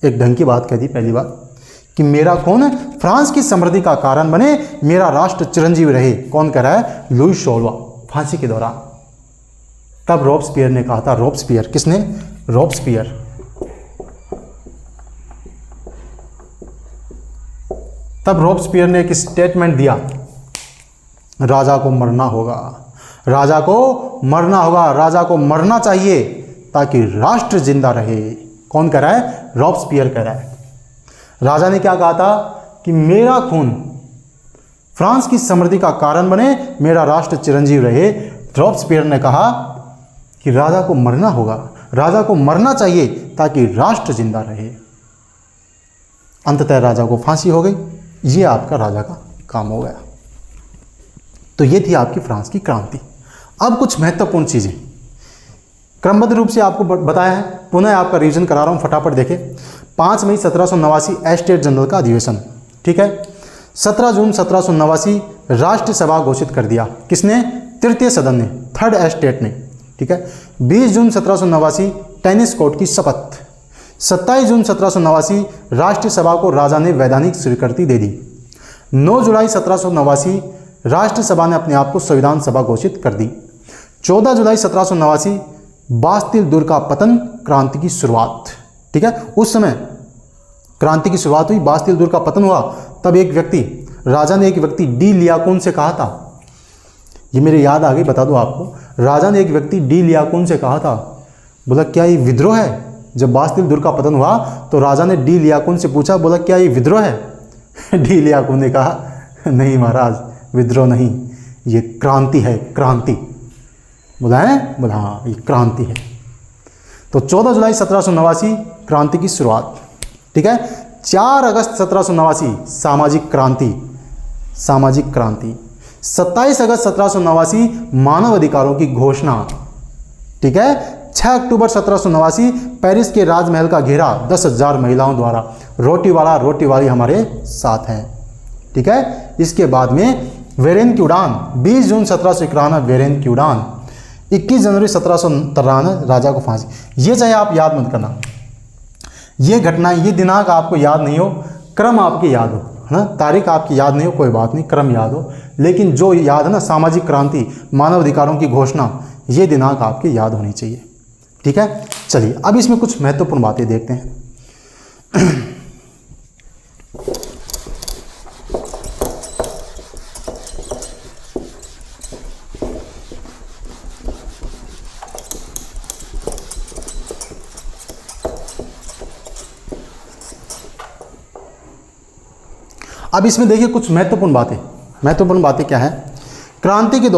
एक ढंग की बात कह दी। पहली बात कि मेरा खून फ्रांस की समृद्धि का कारण बने, मेरा राष्ट्र चिरंजीव रहे। कौन कह रहा है? लुई 16वां, फांसी के दौरान। तब रॉब्सपियर ने कहा था, रॉब्सपियर, किसने? रॉब्सपियर। तब रॉब्सपियर ने एक स्टेटमेंट दिया, राजा को मरना होगा, राजा को मरना होगा, राजा को मरना चाहिए ताकि राष्ट्र जिंदा रहे। कौन कह रहा है? रॉब्सपियर कह रहा है। राजा ने क्या कहा था कि मेरा खून फ्रांस की समृद्धि का कारण बने, मेरा राष्ट्र चिरंजीव रहे। रॉब्सपियर ने कहा कि राजा को मरना होगा, राजा को मरना चाहिए ताकि राष्ट्र जिंदा रहे। अंततः राजा को फांसी हो गई। ये आपका राजा का काम हो गया। तो ये थी आपकी फ्रांस की क्रांति। अब कुछ महत्वपूर्ण चीज़ें क्रमबद्ध रूप से आपको बताया है, पुनः आपका रिवीजन करा रहा हूँ, फटाफट देखें। 5 मई 1789 एस्टेट जनरल का अधिवेशन, ठीक है। 17 जून 1789 राष्ट्रसभा घोषित कर दिया। किसने? तृतीय सदन ने, थर्ड एस्टेट ने, ठीक है। 20 जून 1789 टेनिस कोर्ट की शपथ। 27 जून 1789 राष्ट्रसभा को राजा ने वैधानिक स्वीकृति दे दी। 9 जुलाई 1789 राष्ट्रसभा ने अपने आप को संविधान सभा घोषित कर दी। 14 जुलाई 1789 बास्तिल दुर्ग का पतन, क्रांति की शुरुआत, ठीक है। उस समय क्रांति की शुरुआत हुई, बास्तिल दुर्ग का पतन हुआ। तब एक व्यक्ति, राजा ने एक व्यक्ति डी लियाकून से कहा था, ये मेरे याद आ गई, बता दूं आपको। राजा ने एक व्यक्ति डी लियाकून से कहा था, बोला क्या ये विद्रोह है? जब बास्तिल दुर्ग का पतन हुआ तो राजा ने डी लियाकून से पूछा, बोला क्या ये विद्रोह है? डी लियाकून ने कहा नहीं महाराज, विद्रोह नहीं, ये क्रांति है, क्रांति। बोला है? बोला हाँ, ये क्रांति है। तो 14 जुलाई 1789 क्रांति की शुरुआत, ठीक है। 4 अगस्त 1789 सामाजिक क्रांति, सामाजिक क्रांति। 27 अगस्त 1789 मानव अधिकारों की घोषणा, ठीक है। 6 अक्टूबर 1789 पेरिस के राजमहल का घेरा 10,000 महिलाओं द्वारा, रोटी वाला रोटी वाली हमारे साथ हैं, ठीक है। इसके बाद में वेरेन की उड़ान, 20 जून 1791 वेरेन की उड़ान। 21 जनवरी 1793 राजा को फांसी। ये चाहे आप याद मत करना, ये घटना, ये दिनांक आपको याद नहीं हो, क्रम आपकी याद हो, है ना। तारीख आपकी याद नहीं हो कोई बात नहीं, क्रम याद हो, लेकिन जो याद है ना, सामाजिक क्रांति, मानव अधिकारों की घोषणा, ये दिनांक आपकी याद होनी चाहिए, ठीक है। चलिए अब इसमें कुछ महत्वपूर्ण बातें देखते हैं। अब इसमें देखिए कुछ महत्वपूर्ण बातें। महत्वपूर्ण बातें क्या है क्रांति के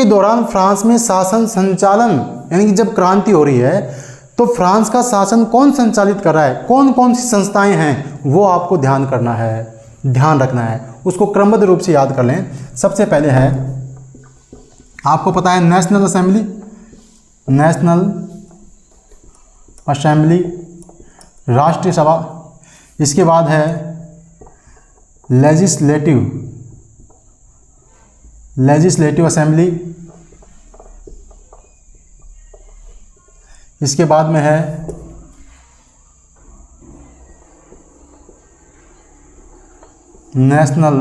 दौरान फ्रांस में शासन संचालन, यानी कि जब क्रांति हो रही है तो फ्रांस का शासन कौन संचालित कर रहा है, कौन कौन सी संस्थाएं हैं, वो आपको ध्यान रखना है, उसको क्रमबद्ध रूप से याद कर लें। सबसे पहले है, आपको पता है, नेशनल असेंबली, राष्ट्रीय सभा। इसके बाद है लेजिस्लेटिव असेंबली। इसके बाद में है नेशनल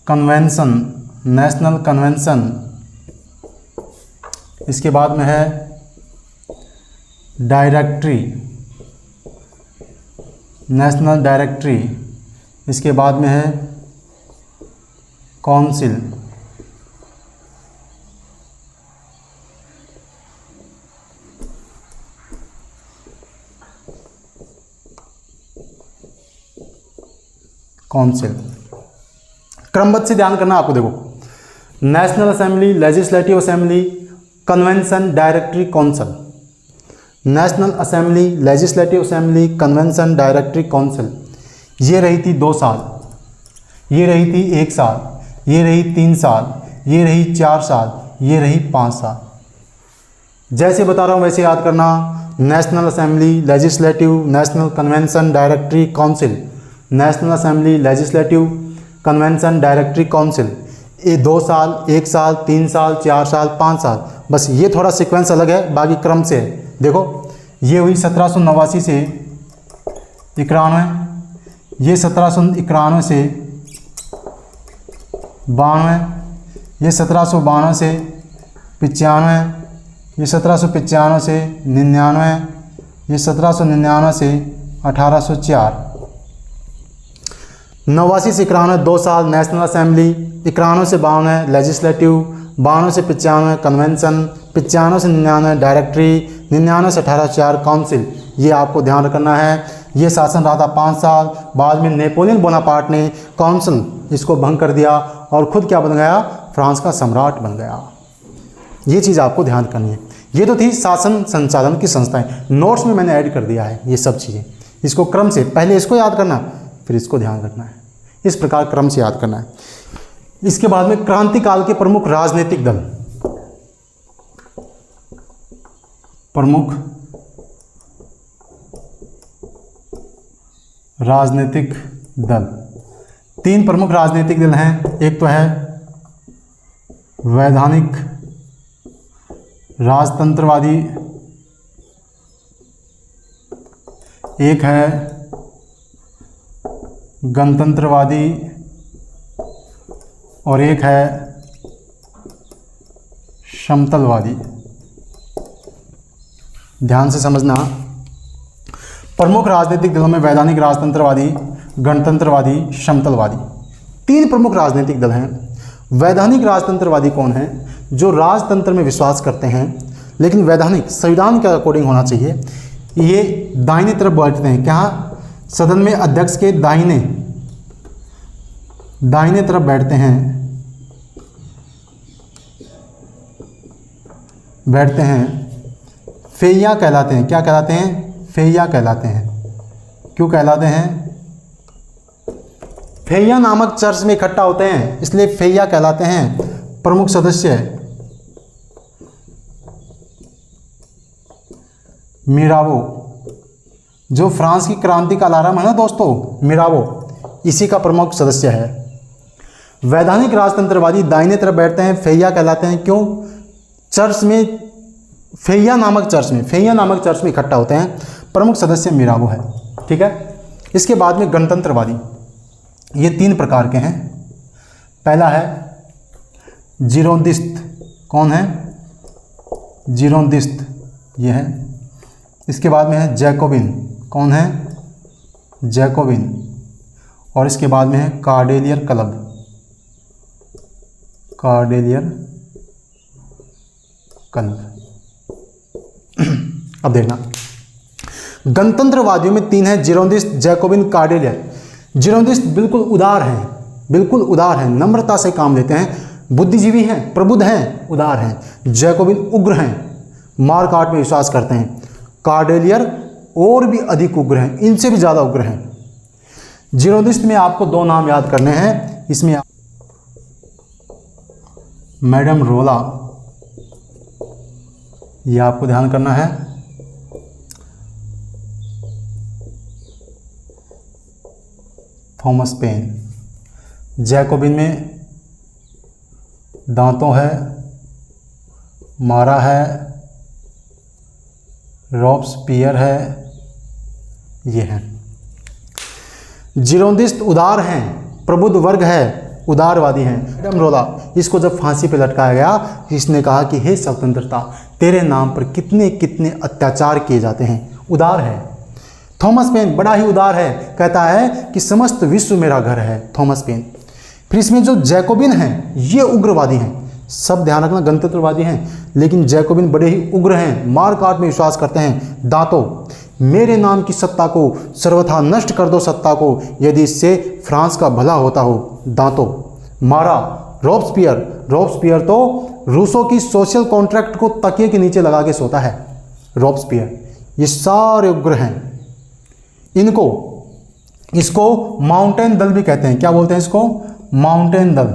कन्वेंशन। इसके बाद में है नेशनल डायरेक्टरी। इसके बाद में है काउंसिल। क्रमबद्ध से ध्यान करना आपको। देखो, national assembly, legislative assembly, convention, directory, council. National assembly, legislative assembly, convention, directory, council. ये रही थी 2 साल, ये रही थी 1 साल, ये रही 3 साल, ये रही 4 साल, ये रही 5 साल। जैसे बता रहा हूँ वैसे याद करना। National assembly, legislative, national convention, directory, council. National assembly, legislative, convention, directory, council. ये 2 साल, 1 साल, 3 साल, 4 साल, 5 साल। बस ये थोड़ा सीक्वेंस अलग है, बाकी क्रम से है। देखो, ये हुई 1789 से 91, ये 1791 से 92, ये 1792 से 95, ये 1795 से 99, ये 1799 से 1804। 89 से 91 2 साल नेशनल असेंबली, 91 से 52 लेजिस्लेटिव, 92 से 95 कन्वेंशन, 95 से 99 डायरेक्टरी, 99 से 1804 काउंसिल। ये आपको ध्यान रखना है। ये शासन रहा था 5 साल। बाद में नेपोलियन बोनापार्ट ने काउंसिल इसको भंग कर दिया और खुद क्या बन गया, फ्रांस का सम्राट बन गया। ये चीज़ आपको ध्यान करनी है। ये तो थी शासन संचालन की संस्थाएं। नोट्स में मैंने ऐड कर दिया है ये सब चीज़ें। इसको क्रम से पहले इसको याद करना, फिर इसको ध्यान रखना है। इस प्रकार क्रम से याद करना है। इसके बाद में क्रांतिकाल के प्रमुख राजनीतिक दल। प्रमुख राजनीतिक दल, 3 प्रमुख राजनीतिक दल हैं। एक तो है वैधानिक राजतंत्रवादी, एक है गणतंत्रवादी और एक है समतलवादी। ध्यान से समझना। प्रमुख राजनीतिक दलों में वैधानिक राजतंत्रवादी, गणतंत्रवादी, समतलवादी, 3 प्रमुख राजनीतिक दल हैं। वैधानिक राजतंत्रवादी कौन है? जो राजतंत्र में विश्वास करते हैं, लेकिन वैधानिक संविधान के अकॉर्डिंग होना चाहिए। ये दाहिनी तरफ बैठते हैं। क्या? सदन में अध्यक्ष के दाहिने तरफ बैठते हैं, फेया कहलाते हैं। क्या कहलाते हैं? फेया कहलाते हैं। क्यों कहलाते हैं? फेया नामक चर्च में इकट्ठा होते हैं, इसलिए फेया कहलाते हैं। प्रमुख सदस्य मिराबो, जो फ्रांस की क्रांति का अलार्म है ना दोस्तों, मिराबो इसी का प्रमुख सदस्य है। वैधानिक राजतंत्रवादी दाहिने तरफ बैठते हैं, फेया कहलाते हैं। क्यों? चर्च में फेया नामक चर्च में इकट्ठा होते हैं। प्रमुख सदस्य मिराबो है। ठीक है। इसके बाद में गणतंत्रवादी, ये 3 प्रकार के हैं। पहला है जिरोंदिस्ट। कौन है? जिरोंदिस्ट, ये है। इसके बाद में है जैकोबिन। कौन है? जैकोबिन। और इसके बाद में है कार्डेलियर क्लब। अब देखना, गणतंत्रवादियों में 3 हैं, जिरोंदिस्ट, जैकोबिन, कार्डेलियर। जिरोंदिस्ट बिल्कुल उदार हैं, बिल्कुल उदार हैं, नम्रता से काम लेते हैं, बुद्धिजीवी हैं, प्रबुद्ध हैं, उदार हैं। जैकोबिन उग्र हैं, मार काट में विश्वास करते हैं। कार्डेलियर और भी अधिक उग्र हैं, इनसे भी ज़्यादा उग्र हैं। जिरोंदिस्ट में आपको 2 नाम याद करने हैं, इसमें मैडम रोला, ये आपको ध्यान करना है। Thomas pen. जैकोबिन में दांतों है, मारा है, रॉब्सपियर है, ये हैं। जिरोंदिस्ट उदार हैं, प्रबुद्ध वर्ग है, उदारवादी हैं। मैडम रोला, इसको जब फांसी पे लटकाया गया, इसने कहा कि हे स्वतंत्रता, तेरे नाम पर कितने कितने अत्याचार किए जाते हैं, उदार है। थॉमस पेन बड़ा ही उदार है, कहता है कि समस्त विश्व मेरा घर है, थॉमस पेन। फिर इसमें जो जैकोबिन हैं, ये उग्रवादी हैं, सब ध्यान रखना, गणतंत्रवादी हैं, लेकिन जैकोबिन बड़े ही उग्र हैं, मार काट में विश्वास करते हैं। दांतों, मेरे नाम की सत्ता को सर्वथा नष्ट कर दो, सत्ता को, यदि इससे फ्रांस का भला होता हो। दांतों, मारा, रॉब्सपियर। रॉब्सपियर तो रूसों की सोशल कॉन्ट्रैक्ट को तकिए के नीचे लगा के सोता है, रॉब्सपियर। ये सारे उग्र हैं। इसको माउंटेन दल भी कहते हैं। क्या बोलते हैं इसको? माउंटेन दल,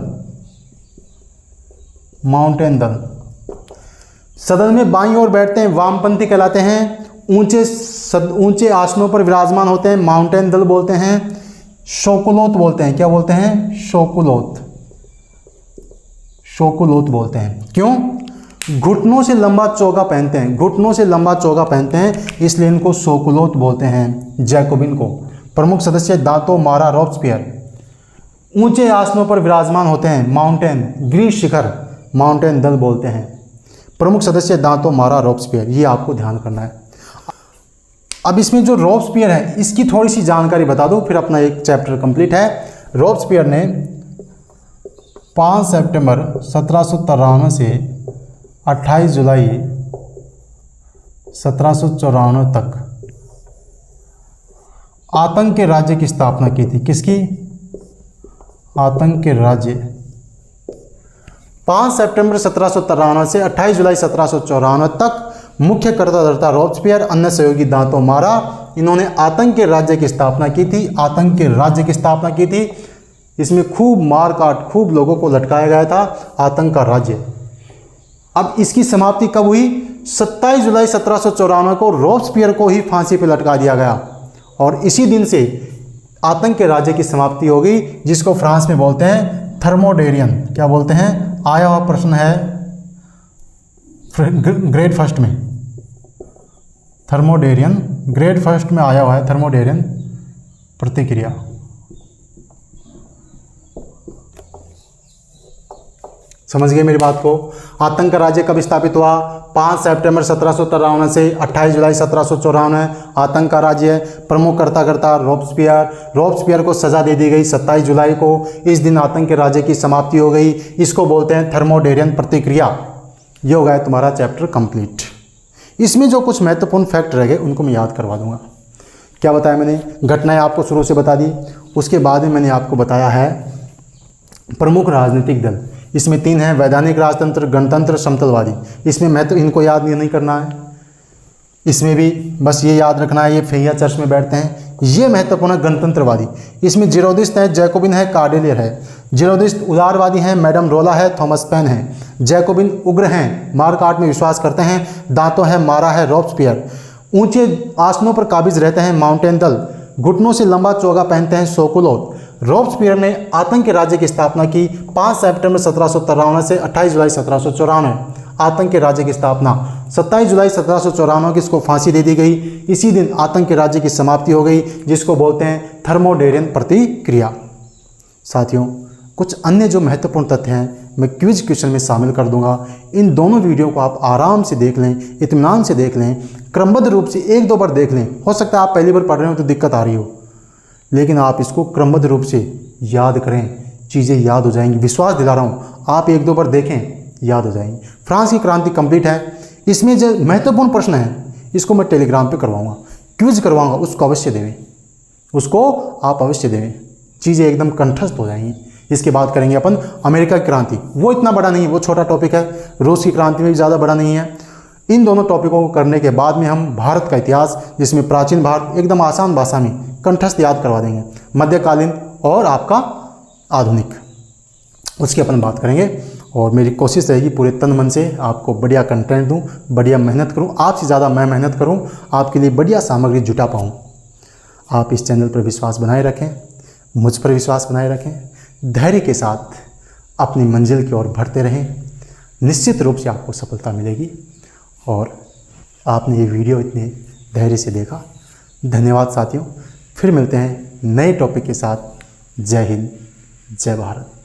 माउंटेन दल। सदन में बाईं ओर बैठते हैं, वामपंथी कहलाते हैं। ऊंचे आसनों पर विराजमान होते हैं, माउंटेन दल बोलते हैं। शोकुलोत बोलते हैं। क्या बोलते हैं? शोकुलोत, शोकुलोत बोलते हैं। क्यों? घुटनों से लंबा चोगा पहनते हैं, घुटनों से लंबा चोगा पहनते हैं, इसलिए इनको शोकुलोत बोलते हैं। जैकोबिन को प्रमुख सदस्य दांतों, मारा, रॉब्सपियर। ऊंचे आसनों पर विराजमान होते हैं, माउंटेन, गिरी शिखर, माउंटेन दल बोलते हैं। प्रमुख सदस्य दांतों, मारा, रॉब्सपियर, ये आपको ध्यान करना है। अब इसमें जो रॉब्सपियर है, इसकी थोड़ी सी जानकारी बता दो, फिर अपना एक चैप्टर कंप्लीट है। रॉब्सपियर ने 5 सितंबर 1753 से 28 जुलाई 1754 तक आतंक के राज्य की स्थापना की थी। किसकी? आतंक के राज्य। 5 सितंबर 1753 से 28 जुलाई 1754 तक मुख्य कर्ताधर्ता रॉब्सपियर, अन्य सहयोगी दांतों, मारा, इन्होंने आतंक के राज्य की स्थापना की थी। आतंक के राज्य की स्थापना की थी। इसमें खूब मार काट, खूब लोगों को लटकाया गया था। आतंक का राज्य। अब इसकी समाप्ति कब हुई? 27 जुलाई 1754 को रॉब्सपियर को ही फांसी पर लटका दिया गया, और इसी दिन से आतंक के राज्य की समाप्ति हो गई, जिसको फ्रांस में बोलते हैं थर्मोडेरियन। क्या बोलते हैं? आया हुआ प्रश्न है ग्रेड फर्स्ट में, थर्मोडेरियन, ग्रेड फर्स्ट में आया हुआ है थर्मोडेरियन प्रतिक्रिया। समझ गए मेरी बात को? आतंक का राज्य कब स्थापित हुआ? 5 सितंबर 1753 से 28 जुलाई 1754। आतंक का राज्य। प्रमुख कर्ता रॉब्सपियर को सजा दे दी गई 27 जुलाई को। इस दिन आतंक के राज्य की समाप्ति हो गई। इसको बोलते हैं थर्मोडेरियन प्रतिक्रिया। ये हो गया तुम्हारा चैप्टर कंप्लीट। इसमें जो कुछ महत्वपूर्ण फैक्ट रह गए उनको मैं याद करवा दूंगा। क्या बताया मैंने? घटनाएं आपको शुरू से बता दी, उसके बाद में मैंने आपको बताया है प्रमुख राजनीतिक दल। इसमें 3 हैं, वैधानिक राजतंत्र, गणतंत्र, समतलवादी। इसमें महत्व इनको याद नहीं करना है। इसमें भी बस ये याद रखना है, ये फेया चर्च में बैठते हैं, ये महत्वपूर्ण है गणतंत्रवादी। इसमें जिरोंदिस्ट है, जैकोबिन है, कार्डेलियर है। जिरोंदिस्ट उदारवादी हैं, मैडम रोला है, थॉमस पेन है। जैकोबिन उग्र हैं, मार काट में विश्वास करते हैं। दांतों है, मारा है, रॉब्सपियर। ऊंचे आसनों पर काबिज रहते हैं, माउंटेन दल। घुटनों से लंबा चोगा पहनते हैं, शोकुलोत। रॉब्सपियर ने आतंक के राज्य की स्थापना की 5 सितंबर 1753 से 28 जुलाई 1754। आतंक के राज्य की स्थापना 27 जुलाई 1754 की इसको फांसी दे दी गई। इसी दिन आतंक के राज्य की समाप्ति हो गई, जिसको बोलते हैं थर्मोडेरियन प्रतिक्रिया। साथियों, कुछ अन्य जो महत्वपूर्ण तथ्य हैं मैं क्विज क्वेश्चन में शामिल कर दूंगा। इन दोनों वीडियो को आप आराम से देख लें, इत्मीनान से देख लें, क्रमबद्ध रूप से 1-2 बार देख लें। हो सकता है आप पहली बार पढ़ रहे हो तो दिक्कत आ रही हो, लेकिन आप इसको क्रमबद्ध रूप से याद करें, चीज़ें याद हो जाएंगी। विश्वास दिला रहा हूँ, आप 1-2 बार देखें, याद हो जाएंगी। फ्रांस की क्रांति कंप्लीट है। इसमें जो महत्वपूर्ण प्रश्न है इसको मैं टेलीग्राम पे करवाऊंगा। क्विज करवाऊंगा, उसको अवश्य देवें, उसको आप अवश्य देवें, चीज़ें एकदम कंठस्थ हो जाएंगी। इसके बाद करेंगे अपन अमेरिका की क्रांति, वो इतना बड़ा नहीं है, वो छोटा टॉपिक है। रूस की क्रांति में भी ज़्यादा बड़ा नहीं है। इन दोनों टॉपिकों को करने के बाद में हम भारत का इतिहास, जिसमें प्राचीन भारत एकदम आसान भाषा में कंठस्थ याद करवा देंगे, मध्यकालीन और आपका आधुनिक, उसकी अपन बात करेंगे। और मेरी कोशिश रहेगी पूरे तन मन से आपको बढ़िया कंटेंट दूं, बढ़िया मेहनत करूं, आपसे ज़्यादा मैं मेहनत करूं, आपके लिए बढ़िया सामग्री जुटा पाऊं। आप इस चैनल पर विश्वास बनाए रखें, मुझ पर विश्वास बनाए रखें, धैर्य के साथ अपनी मंजिल की ओर बढ़ते रहें, निश्चित रूप से आपको सफलता मिलेगी। और आपने ये वीडियो इतने धैर्य से देखा, धन्यवाद साथियों। फिर मिलते हैं नए टॉपिक के साथ। जय हिंद, जय भारत।